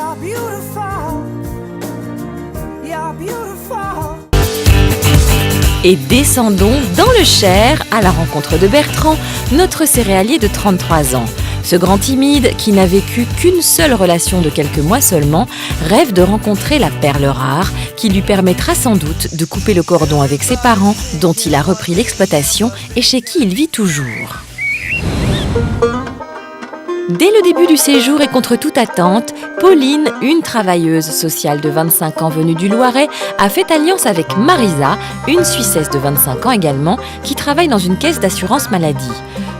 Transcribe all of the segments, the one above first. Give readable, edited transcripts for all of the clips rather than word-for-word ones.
You're beautiful. You're beautiful. Et descendons dans le Cher à la rencontre de Bertrand, notre céréalier de 33 ans. Ce grand timide, qui n'a vécu qu'une seule relation de quelques mois seulement, rêve de rencontrer la perle rare qui lui permettra sans doute de couper le cordon avec ses parents, dont il a repris l'exploitation et chez qui il vit toujours. Dès le début du séjour et contre toute attente, Pauline, une travailleuse sociale de 25 ans venue du Loiret, a fait alliance avec Marisa, une Suissesse de 25 ans également, qui travaille dans une caisse d'assurance maladie.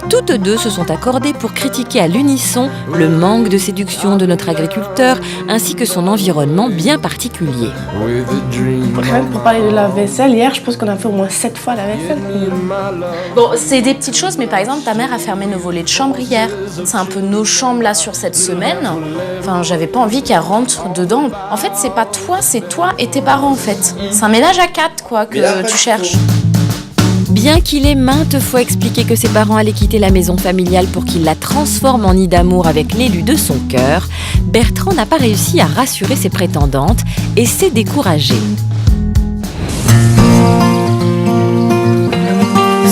Toutes deux se sont accordées pour critiquer à l'unisson le manque de séduction de notre agriculteur ainsi que son environnement bien particulier. Rien que pour parler de la vaisselle, hier je pense qu'on a fait au moins 7 fois la vaisselle. Bon, c'est des petites choses, mais par exemple, ta mère a fermé nos volets de chambre hier. C'est un peu nos chambres là sur cette semaine. Enfin, j'avais pas envie qu'elle rentre dedans. En fait, c'est pas toi, c'est toi et tes parents en fait. C'est un ménage à 4 quoi que tu cherches. Bien qu'il ait maintes fois expliqué que ses parents allaient quitter la maison familiale pour qu'il la transforme en nid d'amour avec l'élu de son cœur, Bertrand n'a pas réussi à rassurer ses prétendantes et s'est découragé.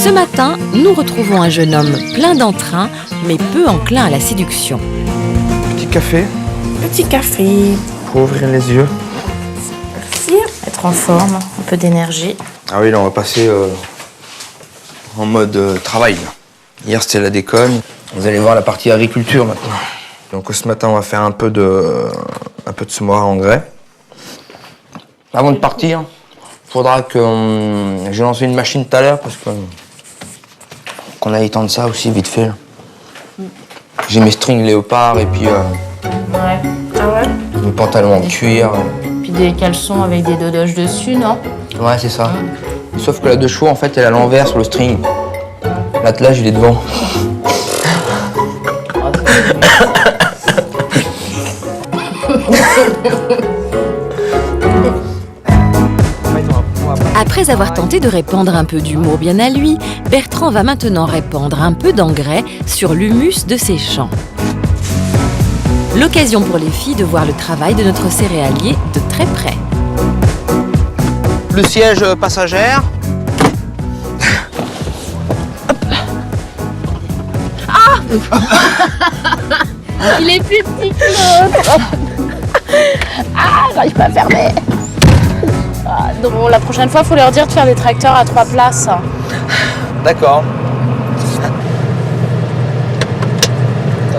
Ce matin, nous retrouvons un jeune homme plein d'entrain, mais peu enclin à la séduction. Petit café Petit café. pour ouvrir les yeux. Merci. Être en forme, un peu d'énergie. Ah oui, là on va passer en mode travail. Là. Hier c'était la déconne. Vous allez voir la partie agriculture maintenant. Donc ce matin on va faire un peu de semoir à engrais. Avant de partir, faudra que j'ai lancé une machine tout à l'heure parce que qu'on a étendre ça aussi vite fait. Là. J'ai mes strings léopard et puis Ouais. Ah ouais? mes pantalons en cuir. Puis des caleçons avec des dodoches dessus, non? Ouais, c'est ça. Sauf que la deux chevaux, en fait, elle est à l'envers sur le string. L'attelage, il est devant. Après avoir tenté de répandre un peu d'humour bien à lui, Bertrand va maintenant répandre un peu d'engrais sur l'humus de ses champs. L'occasion pour les filles de voir le travail de notre céréalier de très près. Le siège passagère. Il est plus petit que l'autre. Ah, j'arrive pas à fermer. Ah, non, la prochaine fois, faut leur dire de faire des tracteurs à 3 places. D'accord.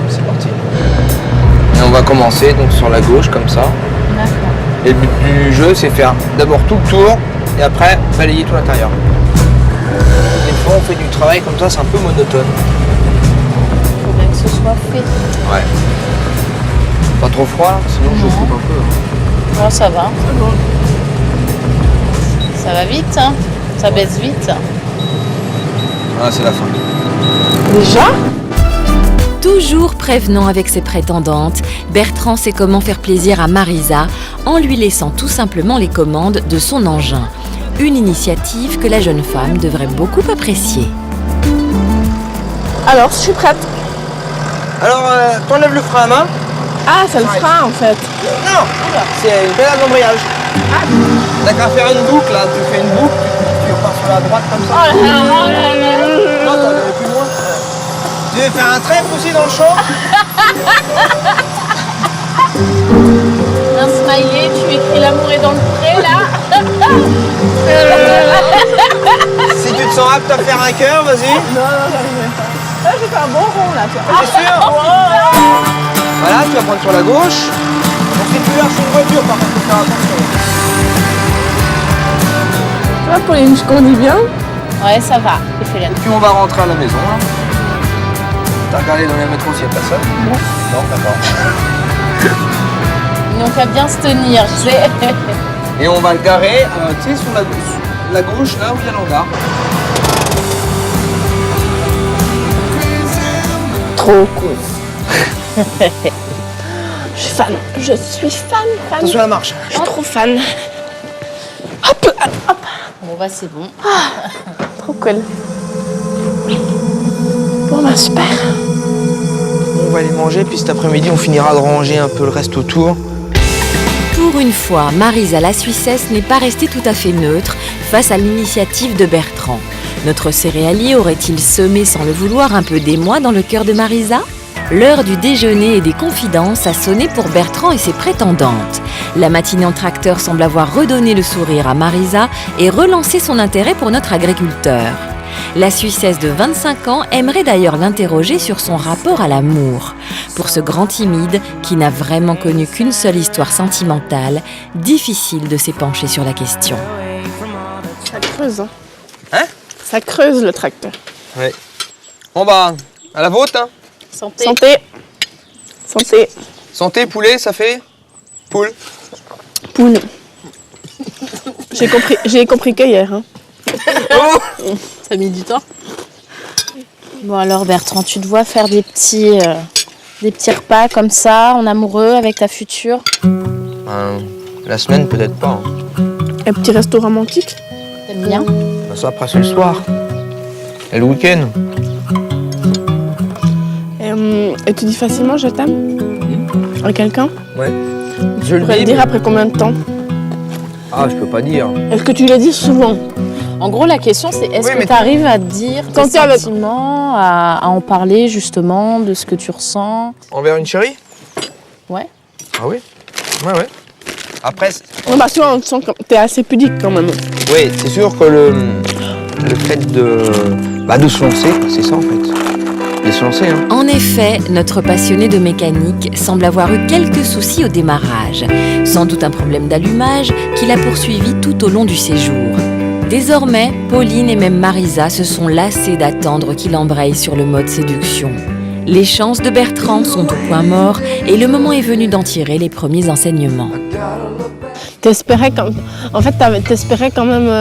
C'est parti. Et on va commencer donc sur la gauche, comme ça. D'accord. Et le but du jeu, c'est faire d'abord tout le tour et après balayer tout l'intérieur. Des fois, on fait du travail comme ça, c'est un peu monotone. Faut bien que ce soit fait. Ouais. Pas trop froid, là, sinon je coupe un peu. Hein. Non, ça va. Ça va vite, hein. Ça baisse vite. Ah, c'est la fin. Déjà? Toujours prévenant avec ses prétendantes, Bertrand sait comment faire plaisir à Marisa en lui laissant tout simplement les commandes de son engin. Une initiative que la jeune femme devrait beaucoup apprécier. Alors, je suis prête. Alors, t'enlèves le frein à main. Ah, c'est le frein en fait. Non, c'est une pédale d'embrayage. T'as qu'à faire une boucle, là. Tu fais une boucle, tu repars sur la droite comme ça. Non, t'en avais plus loin. Tu veux faire un trèfle aussi dans le champ? Un smiley, tu écris l'amour est dans le pré, là. Si tu te sens apte à faire un cœur, vas-y. Non, j'arrive pas. Là, j'ai fait un bon rond là, tu vois. T'es sûr? Voilà, tu vas prendre sur la gauche. Donc si tu lâches une voiture, par contre, faut faire attention. Tu vois, Pauline, je conduis bien. Ouais, ça va. Fais-le. Puis on va rentrer à la maison, là. T'as regardé dans les métros s'il n'y a personne? Non, d'accord. Donc, à bien se tenir, je sais. Et on va le garer, tu sais, sur la gauche, là où il y a l'hangar. Trop cool. Je suis fan. Je suis fan. Attention à la marche. Je suis trop fan. Hop, hop. Bon, bah, c'est bon. Trop cool. Bon, bah, super. On va aller manger, puis cet après-midi, on finira de ranger un peu le reste autour. pour une fois, Marisa la Suissesse n'est pas restée tout à fait neutre face à l'initiative de Bertrand. Notre céréalier aurait-il semé sans le vouloir un peu d'émoi dans le cœur de Marisa ? L'heure du déjeuner et des confidences a sonné pour Bertrand et ses prétendantes. La matinée en tracteur semble avoir redonné le sourire à Marisa et relancé son intérêt pour notre agriculteur. La Suissesse de 25 ans aimerait d'ailleurs l'interroger sur son rapport à l'amour. Pour ce grand timide, qui n'a vraiment connu qu'une seule histoire sentimentale, difficile de s'épancher sur la question. Ça creuse, hein. Hein? Ça creuse le tracteur. Ouais. Bon bah, à la vôtre, hein. Santé. Santé. Santé. Santé, poulet, ça fait poule. Poule. J'ai compris que hier, hein. Ça a mis du temps. Bon alors Bertrand, tu te vois faire des petits repas comme ça, en amoureux, avec ta future? La semaine, peut-être pas. Hein. Un petit resto romantique. T'aimes bien? Bah, ça, après, c'est le soir. Et le week-end. Et tu dis facilement je t'aime à quelqu'un? Ouais. Tu pourrais le dire après combien de temps? Ah, je peux pas dire. Est-ce que tu le dis souvent? En gros, la question c'est est-ce Oui, que mais tu arrives à dire Quand tes t'es avec- sentiments, à en parler justement, de ce que tu ressens? Envers une chérie? Ouais. Ah oui. Ouais. Après, Non, bah toi on te sent que t'es assez pudique quand même. oui, c'est sûr que le fait de se lancer, c'est ça en fait. De se lancer, hein. En effet, notre passionné de mécanique semble avoir eu quelques soucis au démarrage. Sans doute un problème d'allumage qui l'a poursuivi tout au long du séjour. Désormais, Pauline et même Marisa se sont lassées d'attendre qu'il embraye sur le mode séduction. Les chances de Bertrand sont au point mort et le moment est venu d'en tirer les premiers enseignements. T'espérais quand même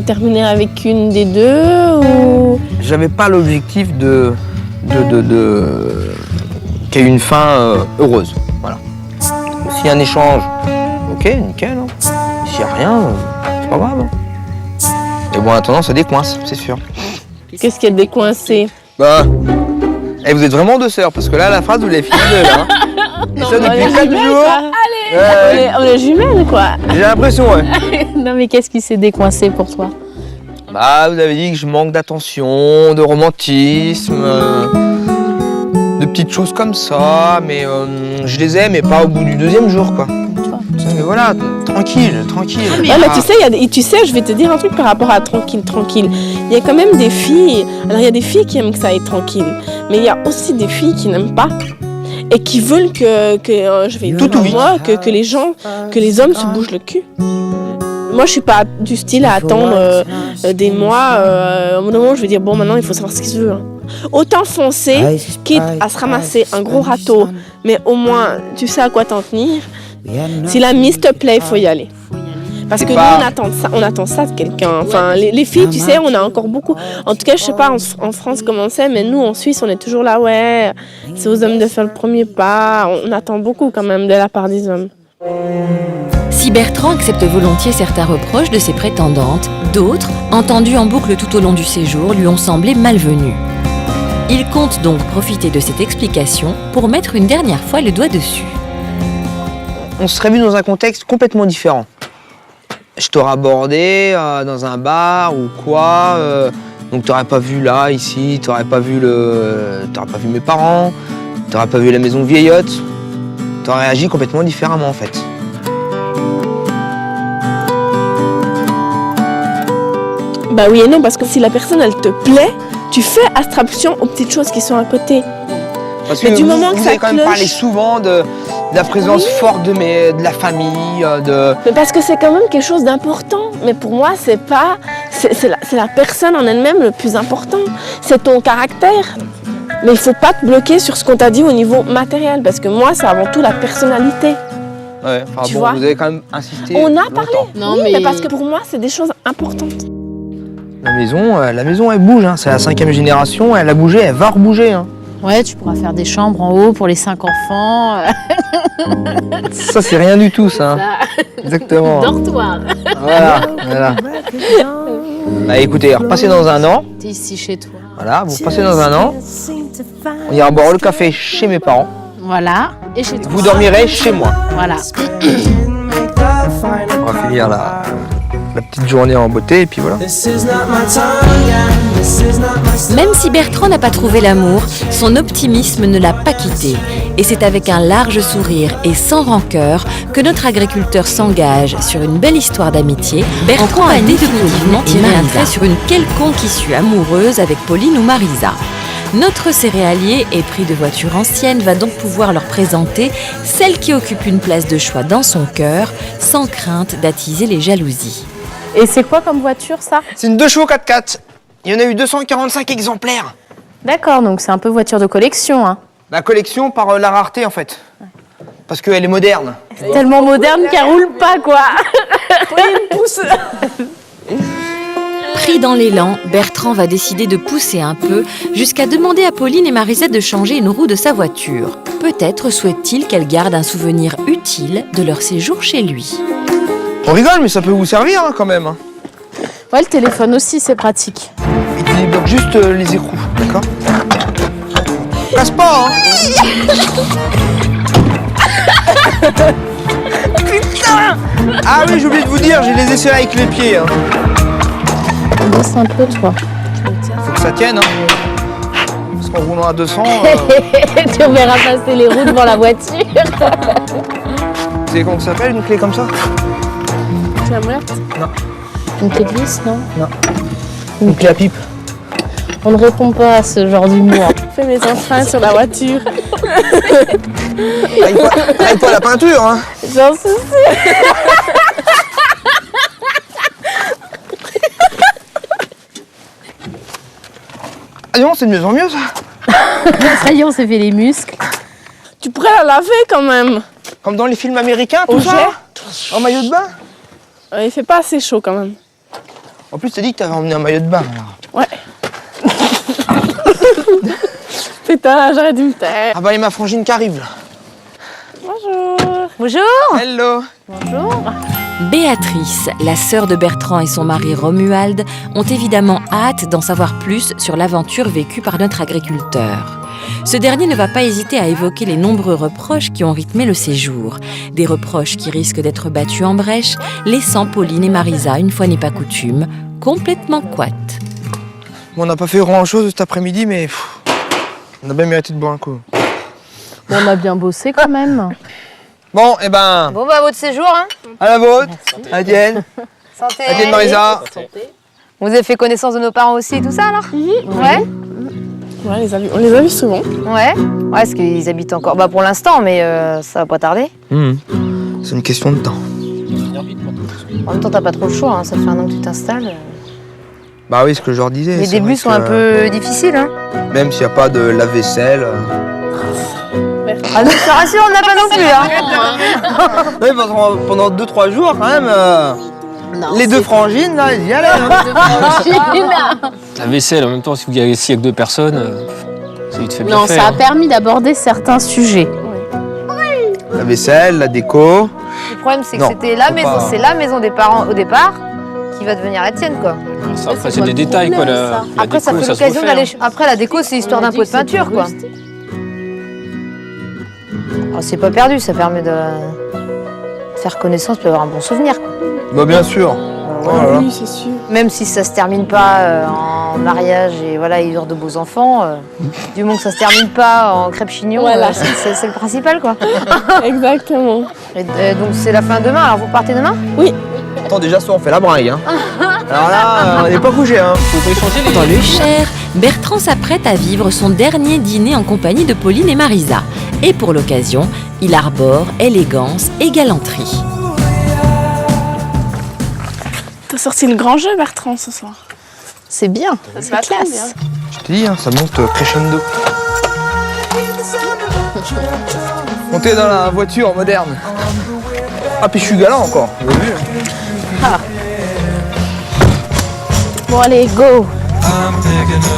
terminer avec une des deux ou... J'avais pas l'objectif qu'il y ait une fin heureuse. Voilà. S'il y a un échange, ok, nickel. Hein. S'il n'y a rien, c'est pas grave. Hein. Et bon, en attendant, ça décoince, c'est sûr. Qu'est-ce qui est décoincé? Bah, et vous êtes vraiment deux sœurs, parce que là, la phrase, vous l'avez finie de là. Hein. Et ça, depuis 4 jours. Ouais, On est jumelles quoi. j'ai l'impression, ouais. Non mais qu'est-ce qui s'est décoincé pour toi? Bah, vous avez dit que je manque d'attention, de romantisme, de petites choses comme ça, mais je les ai, mais pas au bout du 2e jour, quoi. Mais voilà, tranquille. Ouais, mais tu sais, je vais te dire un truc par rapport à tranquille. Il y a quand même des filles. Alors il y a des filles qui aiment que ça aille tranquille, mais il y a aussi des filles qui n'aiment pas et qui veulent que je vais Tout dire vite. moi que les hommes se bougent le cul. Moi, je suis pas du style à attendre des mois. Au bout d'un moment, je vais dire bon, maintenant il faut savoir ce qu'il veut. Hein. Autant foncer, quitte à se ramasser un gros râteau, mais au moins tu sais à quoi t'en tenir. Si la mise te plaît, il faut y aller. Parce C'est que pas- nous, on attend ça de quelqu'un. Enfin, les filles, tu sais, on a encore beaucoup. En tout cas, je sais pas en France comment c'est, mais nous, en Suisse, on est toujours là, ouais, c'est aux hommes de faire le premier pas. On attend beaucoup quand même de la part des hommes. Si Bertrand accepte volontiers certains reproches de ses prétendantes, d'autres, entendus en boucle tout au long du séjour, lui ont semblé malvenus. Il compte donc profiter de cette explication pour mettre une dernière fois le doigt dessus. On se serait vu dans un contexte complètement différent. Je t'aurais abordé dans un bar ou quoi, donc t'aurais pas vu là, ici, t'aurais pas vu mes parents, t'aurais pas vu la maison vieillotte, t'aurais réagi complètement différemment en fait. Bah oui et non, parce que si la personne, elle te plaît, tu fais abstraction aux petites choses qui sont à côté. Parce Mais que du vous, moment que vous ça avez quand même cloche- parlé souvent de la présence forte de la famille, de... Mais parce que c'est quand même quelque chose d'important. Mais pour moi, c'est la personne en elle-même le plus important. C'est ton caractère. Mais il faut pas te bloquer sur ce qu'on t'a dit au niveau matériel. Parce que moi, c'est avant tout la personnalité. Ouais, enfin Tu bon, vois. vous avez quand même insisté. On a longtemps. parlé. Non, Oui, mais- mais parce que pour moi, c'est des choses importantes. La maison, elle bouge, hein. C'est la 5e génération, elle a bougé, elle va rebouger. Hein. Ouais, tu pourras faire des chambres en haut pour les 5 enfants. Ça, c'est rien du tout, ça. Hein. Exactement. Dortoir. Voilà. Bah écoutez, repassez dans un an. T'es ici chez toi. Voilà, vous repassez dans un an. On ira boire le café chez mes parents. Voilà. Et chez toi. Vous dormirez chez moi. Voilà. On va finir la petite journée en beauté et puis voilà. This is not my time, yeah. This is not my style. Même si Bertrand n'a pas trouvé l'amour, son optimisme ne l'a pas quitté. Et c'est avec un large sourire et sans rancœur que notre agriculteur s'engage sur une belle histoire d'amitié. Bertrand a définitivement tiré un trait sur une quelconque issue amoureuse avec Pauline ou Marisa. Notre céréalier, épris de voitures anciennes, va donc pouvoir leur présenter celle qui occupe une place de choix dans son cœur, sans crainte d'attiser les jalousies. Et c'est quoi comme voiture, ça? C'est une 2 chevaux 4x4. Il y en a eu 245 exemplaires. D'accord, donc c'est un peu voiture de collection, hein. La collection par la rareté en fait. Parce qu'elle est moderne. C'est tellement moderne qu'elle roule pas, quoi. Pris dans l'élan, Bertrand va décider de pousser un peu jusqu'à demander à Pauline et Marisa de changer une roue de sa voiture. Peut-être souhaite-t-il qu'elle garde un souvenir utile de leur séjour chez lui. On rigole, mais ça peut vous servir hein, quand même. Hein. Ouais, le téléphone aussi, c'est pratique. Et tu débloques juste les écrous, d'accord? Casse pas, hein. Putain! Ah oui, j'ai oublié de vous dire, j'ai les essais avec les pieds. Hein. Baisse un peu, toi. Faut que ça tienne, hein. Parce qu'en roulant à 200... Tu verras passer les roues devant la voiture. Vous savez comment ça s'appelle, une clé comme ça? Tu la moulette? Une clé de vis, non? Une clé à pipe. On ne répond pas à ce genre d'humour. Fais mes empreintes sur la voiture. Aille pas la peinture, hein. J'en suis sûre. Ah non, c'est de mieux en mieux, ça. Ça y est, on s'est fait les muscles. Tu pourrais la laver quand même. Comme dans les films américains, tout Au ça. jet. En maillot de bain. Il fait pas assez chaud quand même. En plus, t'as dit que t'avais emmené un maillot de bain, alors. Ouais. Putain, j'aurais dû me taire. Ah bah, il y a ma frangine qui arrive, là. Bonjour. Bonjour. Hello. Bonjour. Béatrice, la sœur de Bertrand et son mari Romuald, ont évidemment hâte d'en savoir plus sur l'aventure vécue par notre agriculteur. Ce dernier ne va pas hésiter à évoquer les nombreux reproches qui ont rythmé le séjour. Des reproches qui risquent d'être battus en brèche, laissant Pauline et Marisa, une fois n'est pas coutume, complètement couates. Bon, on n'a pas fait grand-chose cet après-midi, mais on a bien mérité de boire un coup. On a bien bossé quand même. Bon, et ben, Bon bah votre séjour, hein. à la vôtre, à Dienne, Santé. à Dienne Marisa. Vous avez fait connaissance de nos parents aussi et tout ça alors? Ouais. Ouais, on les a vus souvent. Ouais. Ouais, parce qu'ils habitent encore. Bah pour l'instant, mais ça va pas tarder. C'est une question de temps. En même temps, t'as pas trop le choix, hein. Ça fait 1 an que tu t'installes. Bah oui, ce que je leur disais. Les c'est débuts vrai sont que, un peu difficiles, hein. Même s'il n'y a pas de lave-vaisselle. Ah nous, je te rassure, on n'a pas non plus, hein. Oui, pendant 2-3 jours, quand même, les deux frangines, là, ils y allaient. Hein. La vaisselle, en même temps, s'il y a que 2 personnes, ça te fait bien Non, faire. ça a permis d'aborder certains sujets. La vaisselle, la déco. Le problème, c'est que Non, c'était la faut maison, pas. c'est la maison des parents au départ qui va devenir la tienne, quoi. Ça, après, c'est des détails, quoi. La Après, ça déco, fait se l'occasion refait, d'aller. Après, la déco, c'est l'histoire d'un pot de peinture, quoi. Alors, c'est pas perdu, ça permet de faire connaissance, puis avoir un bon souvenir, quoi. Bah bien sûr. Oh là là. Oui, c'est sûr. Même si ça se termine pas en mariage et voilà, ils eurent de beaux enfants, du moment que ça se termine pas en crêpe chignon, Voilà. c'est le principal, quoi. Exactement. Et, donc c'est la fin demain, alors vous partez demain? Attends, déjà, soit on fait la braille. Hein. Alors là, on n'est pas bougé. Hein. Faut échanger les Dans le Cher, Bertrand s'apprête à vivre son dernier dîner en compagnie de Pauline et Marisa. Et pour l'occasion, il arbore élégance et galanterie. T'as sorti le grand jeu, Bertrand, ce soir. C'est bien. C'est classe. Je te dis, hein, ça monte crescendo. Montez dans la voiture moderne. Ah, puis je suis galant encore. Vous avez vu? Bon, allez, go.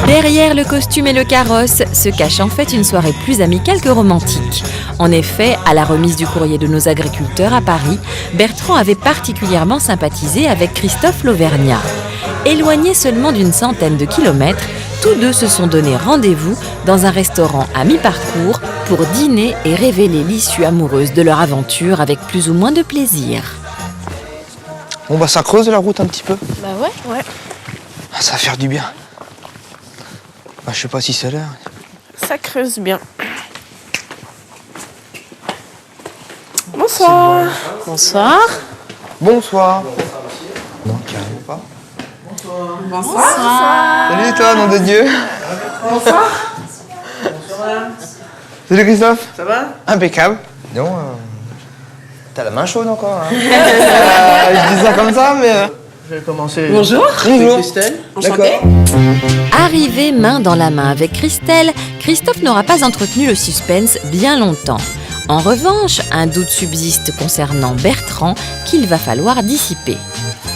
Derrière le costume et le carrosse se cache en fait une soirée plus amicale que romantique. En effet, à la remise du courrier de nos agriculteurs à Paris, Bertrand avait particulièrement sympathisé avec Christophe Lauvergnat. Éloigné seulement d'une centaine de kilomètres, tous deux se sont donné rendez-vous dans un restaurant à mi-parcours pour dîner et révéler l'issue amoureuse de leur aventure avec plus ou moins de plaisir. Bon bah ça creuse la route un petit peu. Bah ouais. Ah, ça va faire du bien. Bah, je sais pas si c'est l'heure. Ça creuse bien. Bonsoir. Bonsoir. Bonsoir. Non, carrément pas. Bonsoir. Salut toi, nom de Dieu. Bonsoir. Salut Christophe. Ça va? Impeccable. Non, t'as la main chaude encore. Hein. Je dis ça comme ça, mais... Je vais commencer. Bonjour. Bonjour. Christelle. D'accord. Arrivé main dans la main avec Christelle, Christophe n'aura pas entretenu le suspense bien longtemps. En revanche, un doute subsiste concernant Bertrand qu'il va falloir dissiper.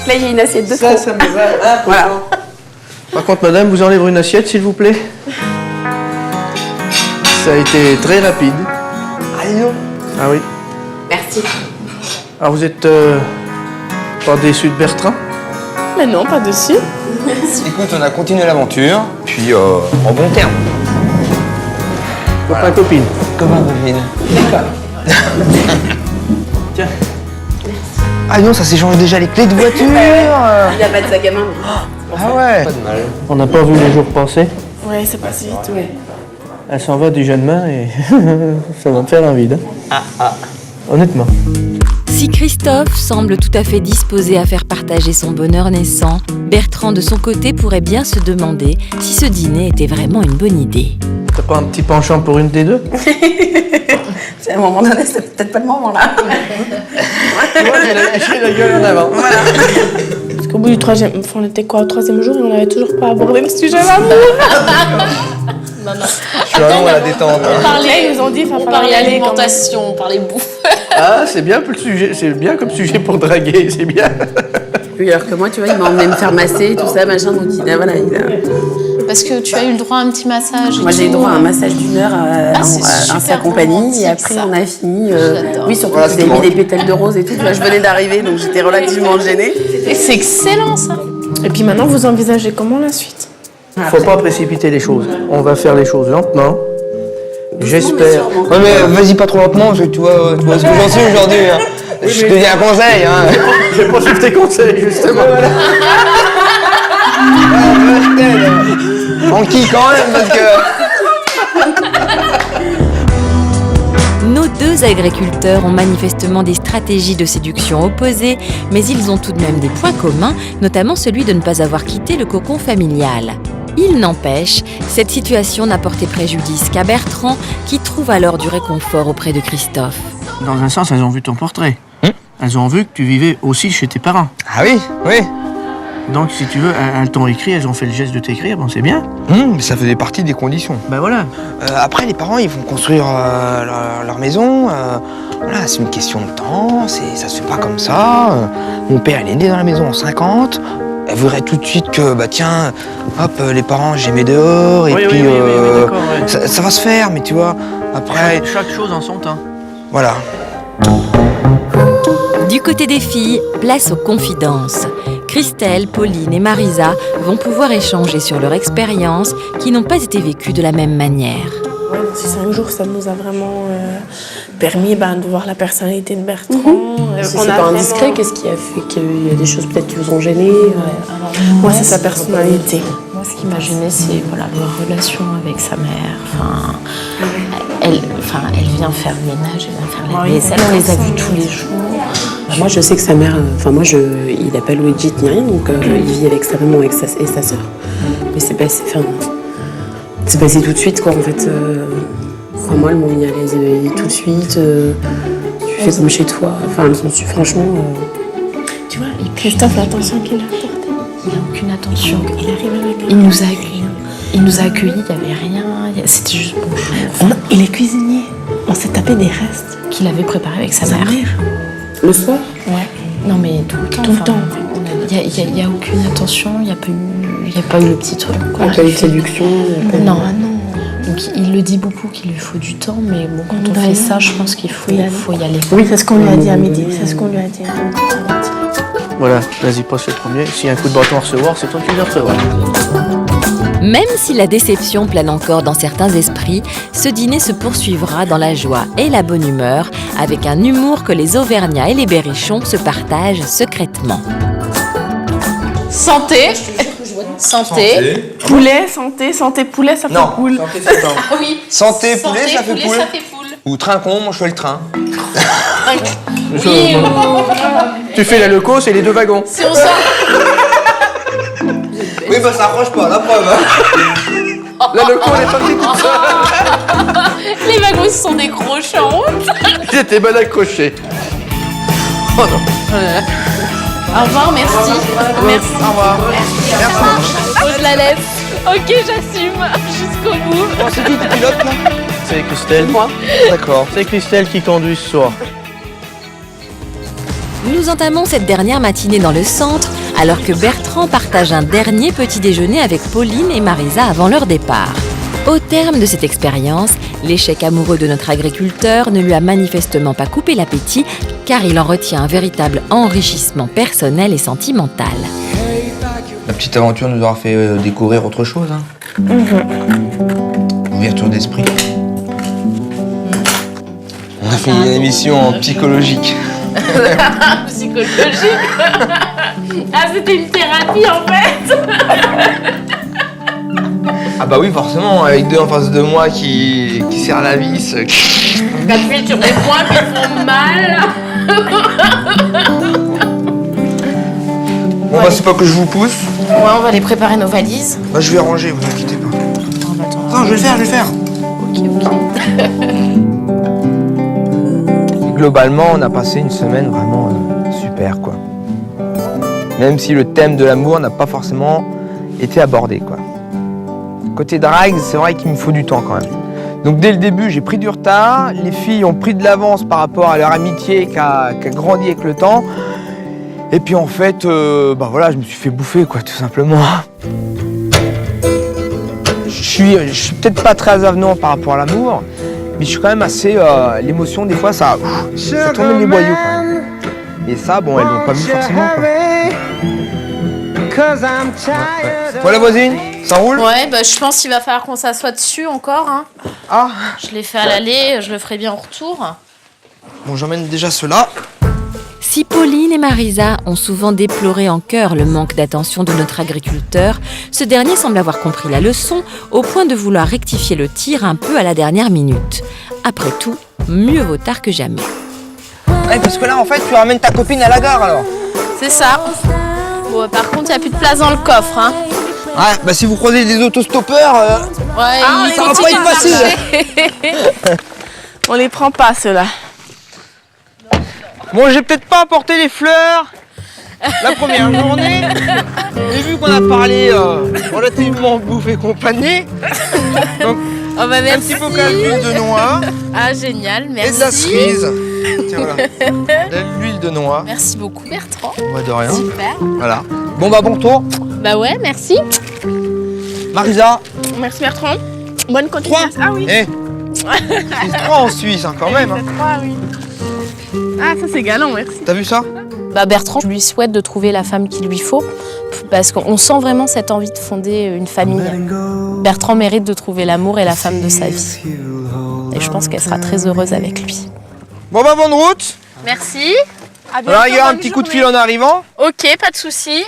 Là, il y a une assiette de Ça me va. Voilà. Par contre, madame, vous enlèverez une assiette, s'il vous plaît. Ça a été très rapide. Ah oui. Merci. Alors, vous êtes pas déçu de Bertrand? Mais non, pas dessus. Écoute, on a continué l'aventure, puis en bon terme. Copain, copine. Comment copine? D'accord. Tiens. Ah non, ça s'est changé déjà les clés de voiture. Il n'y a pas de sac à main. Ah ouais. Pas de mal. On n'a pas vu les jours passer. Ouais, c'est passé vite, ouais. Elle s'en va du jeune main et ça va me faire un vide. Honnêtement. Si Christophe semble tout à fait disposé à faire partager son bonheur naissant, Bertrand de son côté pourrait bien se demander si ce dîner était vraiment une bonne idée. T'as pas un petit penchant pour une des deux? C'est à un moment donné, c'est peut-être pas le moment là. Tu vois, j'ai la gueule en avant. Parce qu'au bout du troisième... Enfin, on était quoi, au troisième jour et on n'avait toujours pas abordé le sujet d'amour. Je suis vraiment à la détente. Ils nous ont dit, il va On falloir y parlait aller. alimentation, on parlait bouffe. Ah, c'est bien, le sujet, c'est bien comme sujet pour draguer, c'est bien. Oui, alors que moi, tu vois, il m'a emmené me faire masser, tout ça, machin, donc il a... Parce que tu as eu le droit à un petit massage. Moi, j'ai eu droit à un massage d'une heure c'est en sa super compagnie, romantique, et après, ça. on a fini... J'adore. Oui, surtout Voilà, qu'ils c'est avaient mis bon. des pétales de rose et tout, tu vois, je venais d'arriver, donc j'étais relativement gênée. Et c'est excellent ça. Et puis maintenant, vous envisagez comment la suite? Faut pas précipiter les choses. On va faire les choses lentement. J'espère. Ouais, mais vas-y pas trop lentement, parce que tu vois ce que j'en suis aujourd'hui. Hein. Je te dis un conseil. Hein. Je vais pas suivre tes conseils, justement. Tranquille quand même, parce que... Nos deux agriculteurs ont manifestement des stratégies de séduction opposées, mais ils ont tout de même des points communs, notamment celui de ne pas avoir quitté le cocon familial. Il n'empêche, cette situation n'a porté préjudice qu'à Bertrand, qui trouve alors du réconfort auprès de Christophe. Dans un sens, elles ont vu ton portrait. Elles ont vu que tu vivais aussi chez tes parents. Ah oui, oui. Donc, si tu veux, elles t'ont écrit, elles ont fait le geste de t'écrire, bon, c'est bien. Ça faisait partie des conditions. Ben voilà. Après, les parents, ils vont construire leur maison. Voilà, c'est une question de temps, ça se fait pas comme ça. Mon père, il est né dans la maison en 50. Elle voudrait tout de suite que, bah tiens, hop, les parents, j'ai mis dehors, et Oui, puis oui, d'accord, ouais. ça va se faire, mais tu vois, après, Chaque chose en son temps. voilà. Du côté des filles, place aux confidences. Christelle, Pauline et Marisa vont pouvoir échanger sur leur expérience qui n'ont pas été vécues de la même manière. Ouais, ces 5 jours, ça nous a vraiment permis de voir la personnalité de Bertrand. Si c'est pas indiscret, qu'est-ce qui a fait qu'il y a des choses peut-être qui vous ont gêné Moi, c'est sa personnalité. Moi, ce qui m'a gênée, c'est voilà, leur relation avec sa mère. Enfin, elle vient faire le ménage, elle vient faire la vaisselle. On les a vus tous les jours. Moi, je sais que sa mère... il n'a pas Luigi ni rien, donc il vit avec sa maman et sa sœur. Mais c'est passé tout de suite, quoi, en fait. Moi, elles m'ont mis à l'aise tout de suite. Tu fais comme chez toi. Enfin, elles ont su, franchement... Tu vois, et Christophe, l'attention qu'il a apportée. Il n'a aucune attention. Il arrive avec Il nous a accueillis, il n'y avait rien. C'était juste bonjour. Non, il est cuisinier. On s'est tapé des restes. Qu'il avait préparé avec sa mère. Le soir? Ouais. Non, mais tout le temps. Tout le temps. Il n'y a aucune attention, il n'y a pas eu le petit truc. Il n'y a pas eu de séduction? Non. Donc il le dit beaucoup qu'il lui faut du temps, mais bon, quand on fait ça, je pense qu'il faut y aller. Oui, c'est ce qu'on lui a dit à midi. Voilà, vas-y, passe le premier. S'il y a un coup de bâton à recevoir, c'est toi qui le recevoir. Même si la déception plane encore dans certains esprits, ce dîner se poursuivra dans la joie et la bonne humeur, avec un humour que les Auvergnats et les Berrichons se partagent secrètement. Santé. Santé. Poulet, santé, poulet, ça fait cool. santé, c'est ça. Ah oui. Santé, poulet, ça fait poule. poule. Ou trincon, moi je fais le train. Oui, Tu fais la loco, c'est les 2 wagons. si on sort. Oui, bah ça approche pas, la preuve. La loco, elle est sortie toute seule. Les wagons se sont décrochés en route. Ils étaient mal accrochés. Oh non. Au revoir, merci. Merci. Au revoir. Je la laisse. Ok, j'assume jusqu'au bout. Bon, c'est qui qui pilote là? C'est Christelle. Moi. D'accord. C'est Christelle qui conduit ce soir. Nous entamons cette dernière matinée dans le centre, alors que Bertrand partage un dernier petit déjeuner avec Pauline et Marisa avant leur départ. Au terme de cette expérience, l'échec amoureux de notre agriculteur ne lui a manifestement pas coupé l'appétit, car il en retient un véritable enrichissement personnel et sentimental. La petite aventure nous aura fait découvrir autre chose. Hein. Ouverture d'esprit. On a fait une émission psychologique. Psychologique. Ah, c'était une thérapie en fait. Ah bah oui, forcément, avec 2 en face de moi qui serrent la vis. T'appuies sur des points qui font mal. Bon bah c'est pas que je vous pousse. Ouais, on va aller préparer nos valises. Bah je vais ranger, vous inquiétez pas. Oh, bah, attends. Non, je vais le faire. Ok. Globalement, on a passé une semaine vraiment super, quoi. Même si le thème de l'amour n'a pas forcément été abordé, quoi. Côté drague, c'est vrai qu'il me faut du temps quand même. Donc dès le début, j'ai pris du retard. Les filles ont pris de l'avance par rapport à leur amitié qui a grandi avec le temps. Et puis en fait, bah voilà, je me suis fait bouffer, quoi, tout simplement. Je suis peut-être pas très avenant par rapport à l'amour, mais je suis quand même assez... l'émotion, des fois, ça tourne les boyaux, quand même. Et ça, bon, elles l'ont pas vu forcément, quoi. Voilà, voisine, ça roule? Ouais, bah je pense qu'il va falloir qu'on s'assoie dessus encore. Hein. Ah, Je l'ai fait à l'aller, je le ferai bien en retour. bon, j'emmène déjà ceux-là. Si Pauline et Marisa ont souvent déploré en chœur le manque d'attention de notre agriculteur, ce dernier semble avoir compris la leçon au point de vouloir rectifier le tir un peu à la dernière minute. Après tout, mieux vaut tard que jamais. Ouais, parce que là, en fait, tu ramènes ta copine à la gare, alors. C'est ça. Bon, par contre, il n'y a plus de place dans le coffre. Hein. Ouais, bah si vous croisez des autostoppeurs, Ouais, ça va pas être facile. On les prend pas, ceux-là. Bon, j'ai peut-être pas apporté les fleurs la première journée. Et vu qu'on a parlé relativement bouffe et compagnie, donc Oh bah un merci. petit bocal d'huile de noix Ah, génial, merci. et de la cerise. Tiens, voilà. De l'huile de noix. Merci beaucoup, Bertrand. Ouais, de rien. Super. Voilà. Bon, bah, bon tour. Bah ouais, merci. Marisa, Merci Bertrand. Bonne continuation. Ah oui. c'est 3 en Suisse, hein, quand même. Hein. C'est 3, oui. Ah, ça c'est galant, merci. T'as vu ça? Bah Bertrand, je lui souhaite de trouver la femme qu'il lui faut parce qu'on sent vraiment cette envie de fonder une famille. Bertrand mérite de trouver l'amour et la femme de sa vie. Et je pense qu'elle sera très heureuse avec lui. Bon, bah, bonne route. Merci. À bientôt, Voilà, il y a un bonne petit coup de journée. fil en arrivant. Ok, pas de souci.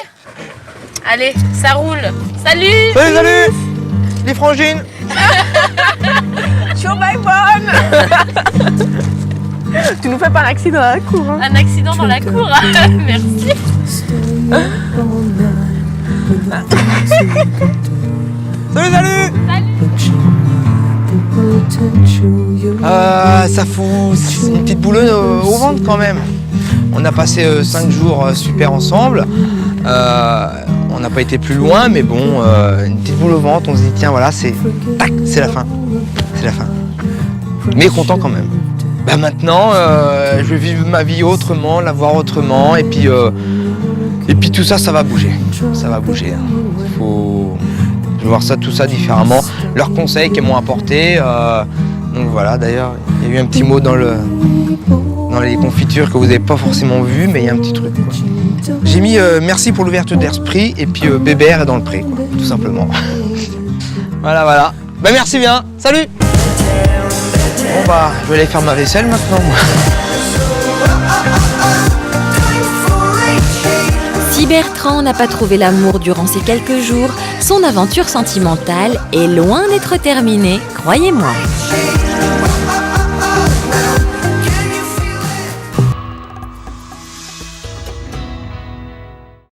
Allez, ça roule. Salut. Salut, salut. Les frangines. Ciao, bye, bonne. Tu nous fais pas un accident dans la cour, hein. Un accident dans la cour. Merci. Salut, salut. Ça fout une petite boule au ventre quand même. On a passé 5 jours super ensemble. On n'a pas été plus loin, mais bon, une petite boule au ventre. On se dit tiens voilà, c'est la fin, c'est la fin. Mais content quand même. Bah maintenant, je vais vivre ma vie autrement, la voir autrement, et puis tout ça, ça va bouger. Ça va bouger. Faut voir ça, tout ça différemment. Leurs conseils qu'elles m'ont apportés. Donc voilà, d'ailleurs, il y a eu un petit mot dans les confitures que vous n'avez pas forcément vu, mais il y a un petit truc, quoi. J'ai mis merci pour l'ouverture d'esprit et puis Bébert est dans le pré, quoi, tout simplement. Voilà, voilà. Bah merci bien, salut. Bon bah, je vais aller faire ma vaisselle maintenant, moi. Si Bertrand n'a pas trouvé l'amour durant ces quelques jours, son aventure sentimentale est loin d'être terminée, croyez-moi.